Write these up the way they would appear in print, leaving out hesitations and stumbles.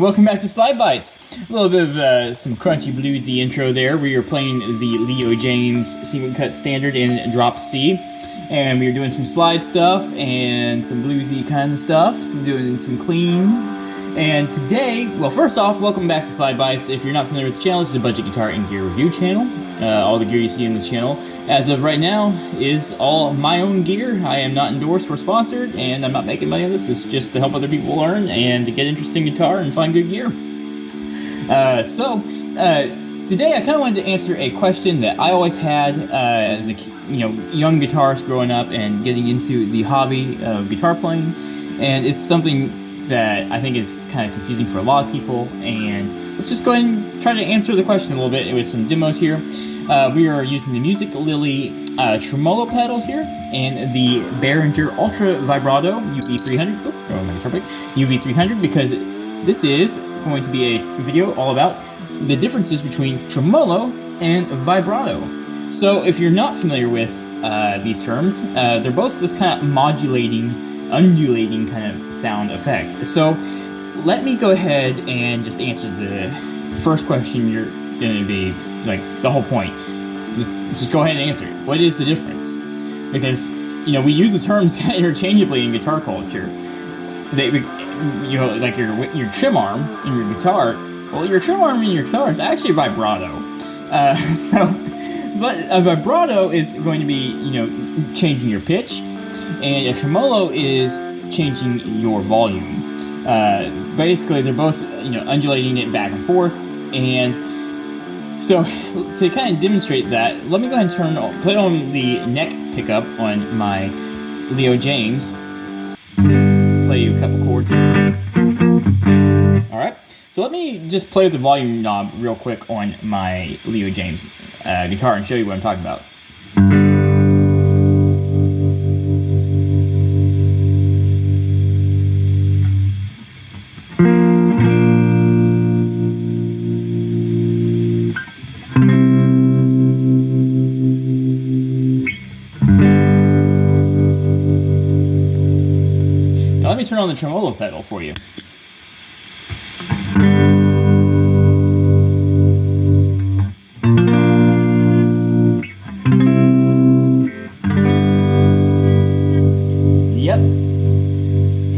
welcome back to SlydeBytes. A little bit of some crunchy bluesy intro there. We are playing the Leo James single cut standard in drop C. And we are doing some slide stuff and some bluesy kind of stuff. Doing some clean. And today, well, first off, welcome back to SlydeBytes. If you're not familiar with the channel, this is a budget guitar and gear review channel. All the gear you see in this channel, as of right now, is all my own gear. I am not endorsed or sponsored, and I'm not making money on this. It's just to help other people learn and to get interesting guitar and find good gear. Today I kind of wanted to answer a question that I always had as a young guitarist growing up and getting into the hobby of guitar playing, and it's something that I think is kind of confusing for a lot of people. And let's just go ahead and try to answer the question a little bit with some demos here. We are using the Music Lily Tremolo pedal here and the Behringer Ultra Vibrato UV300. UV300, because this is going to be a video all about the differences between tremolo and vibrato. So if you're not familiar with these terms, they're both this kind of modulating, undulating kind of sound effect. So let me go ahead and just answer the first question. You're going to be like, the whole point. Just go ahead and answer it. What is the difference? Because, we use the terms interchangeably in guitar culture. Like your trim arm in your guitar. Well, your trim arm in your guitar is actually vibrato. So a vibrato is going to be, changing your pitch, and a tremolo is changing your volume. Basically, they're both, undulating it back and forth. And so to kind of demonstrate that, let me go ahead and put on the neck pickup on my Leo James. Play you a couple chords here. All right. So let me just play with the volume knob real quick on my Leo James guitar and show you what I'm talking about. Now let me turn on the tremolo pedal for you. Yep,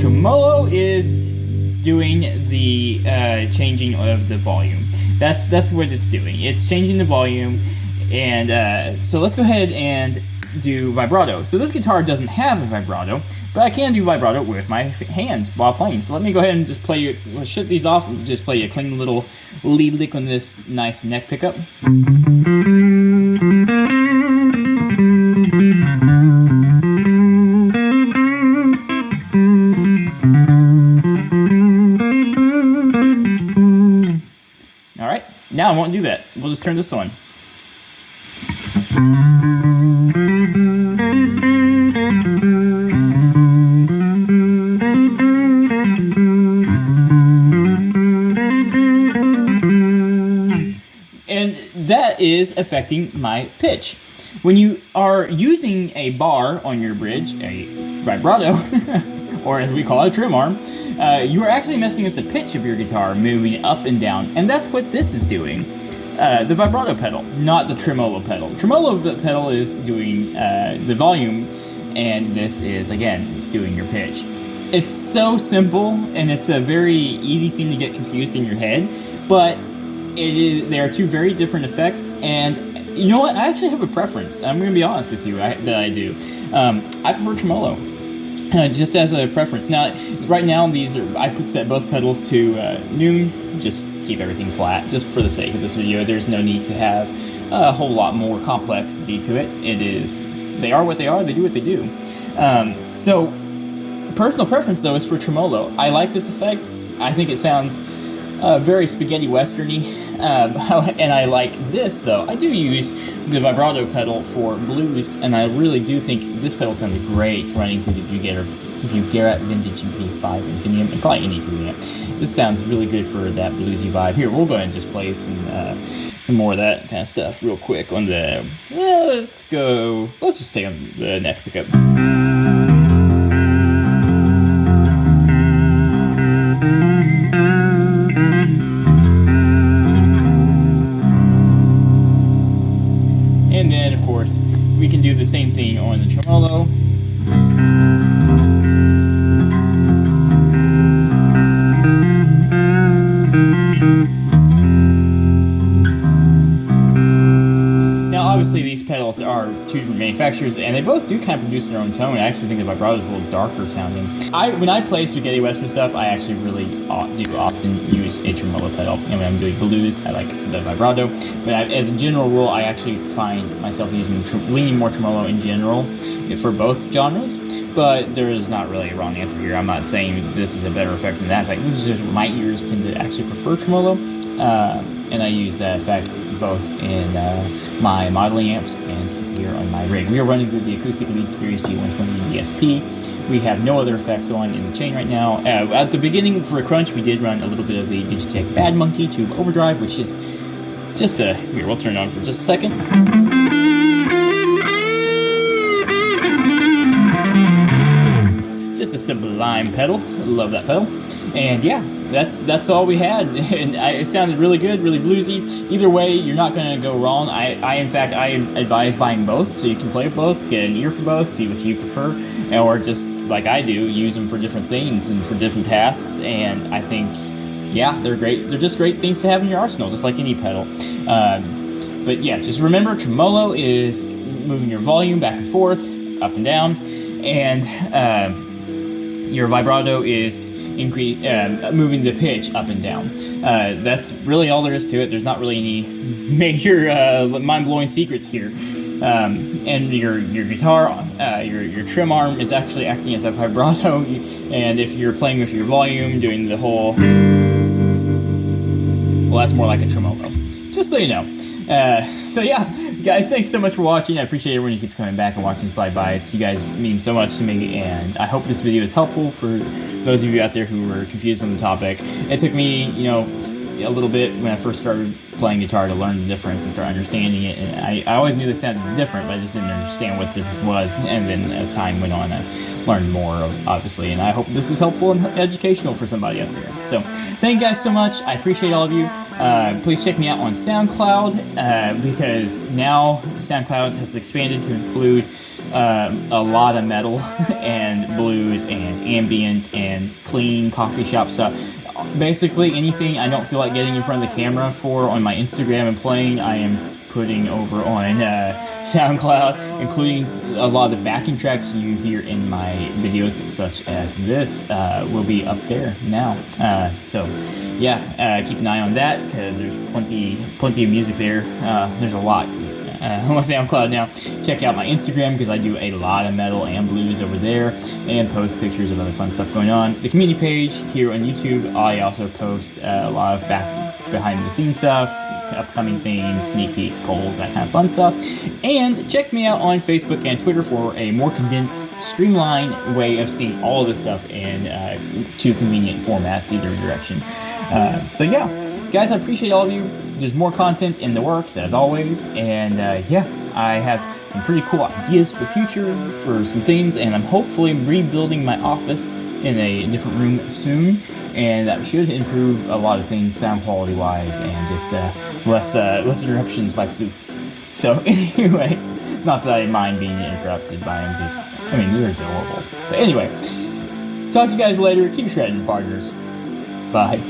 tremolo is doing the changing of the volume. That's what it's doing. It's changing the volume, and so let's go ahead and do vibrato. So this guitar doesn't have a vibrato, but I can do vibrato with my hands while playing. So let me go ahead and just play. Let's shut these off and just play a clean little lead lick on this nice neck pickup. All right, now I won't do that. We'll just turn this on. And that is affecting my pitch. When you are using a bar on your bridge, a vibrato, or as we call it, a trim arm, you are actually messing with the pitch of your guitar, moving up and down, and that's what this is doing. The vibrato pedal, not the tremolo pedal. Tremolo pedal is doing the volume, and this is, again, doing your pitch. It's so simple, and it's a very easy thing to get confused in your head, but they are two very different effects. And you know what? I actually have a preference. I'm going to be honest with you that I do. I prefer tremolo. Just as a preference. Now, right now, I set both pedals to noon. Just keep everything flat, just for the sake of this video. There's no need to have a whole lot more complexity to it. They are what they are. They do what they do. So, personal preference though is for tremolo. I like this effect. I think it sounds very spaghetti westerny, and I like this though. I do use the vibrato pedal for blues, and I really do think this pedal sounds great running through the Bugera Vintage V5 Infinium, and probably any 2 amp. This sounds really good for that bluesy vibe. Here, we'll go ahead and just play some more of that kind of stuff real quick on the. Let's just stay on the neck pickup. And then, of course, we can do the same thing on the tremolo. Obviously, these pedals are two different manufacturers, and they both do kind of produce their own tone. I actually think the Vibrato is a little darker sounding. When I play spaghetti western stuff, I actually really do often use a tremolo pedal. And when I'm doing blues, I like the Vibrato. But as a general rule, I actually find myself leaning more tremolo in general for both genres. But there is not really a wrong answer here. I'm not saying this is a better effect than that effect. This is just my ears tend to actually prefer tremolo. And I use that effect both in my modeling amps and here on my rig. We are running through the Acoustic Lead Series G120 DSP. We have no other effects on in the chain right now. At the beginning for a crunch, we did run a little bit of the Digitech Bad Monkey Tube Overdrive, which is just a... Here, we'll turn it on for just a second. Just a sublime pedal. I love that pedal. And yeah, that's all we had, and it sounded really good, really bluesy. Either way, you're not going to go wrong. In fact, I advise buying both, so you can play with both, get an ear for both, see what you prefer, or just like I do, use them for different things and for different tasks. And I think, yeah, they're great. They're just great things to have in your arsenal, just like any pedal. But yeah, just remember, tremolo is moving your volume back and forth, up and down, and your vibrato is moving the pitch up and down. That's really all there is to it. There's not really any major mind-blowing secrets here. And your guitar, your trim arm is actually acting as a vibrato. And if you're playing with your volume, doing the whole, well, that's more like a tremolo. Just so you know. So yeah, guys, thanks so much for watching. I appreciate everyone who keeps coming back and watching SlydeBytes. You guys mean so much to me, and I hope this video is helpful for those of you out there who were confused on the topic. It took me, a little bit when I first started playing guitar to learn the difference and start understanding it. And I always knew this sounded different, but I just didn't understand what the difference was. And then as time went on, I learned more, obviously. And I hope this is helpful and educational for somebody out there. So thank you guys so much. I appreciate all of you. Please check me out on SoundCloud because now SoundCloud has expanded to include a lot of metal and blues and ambient and clean coffee shop stuff. Basically anything I don't feel like getting in front of the camera for on my Instagram and playing, I am putting over on SoundCloud, including a lot of the backing tracks you hear in my videos, such as this, will be up there now. So yeah, keep an eye on that because there's plenty of music there. There's a lot on SoundCloud now. Check out my Instagram because I do a lot of metal and blues over there and post pictures of other fun stuff going on. The community page here on YouTube, I also post a lot of behind the scenes stuff, upcoming things, sneak peeks, polls, that kind of fun stuff. And check me out on Facebook and Twitter for a more condensed, streamlined way of seeing all of this stuff in two convenient formats either direction. So yeah, guys, I appreciate all of you. There's more content in the works, as always, and yeah, I have some pretty cool ideas for the future for some things, and I'm hopefully rebuilding my office in a different room soon, and that should improve a lot of things sound quality wise and just less interruptions by floofs. So anyway, not that I mind being interrupted by them, they're adorable. But anyway, talk to you guys later. Keep shredding, partners. Bye.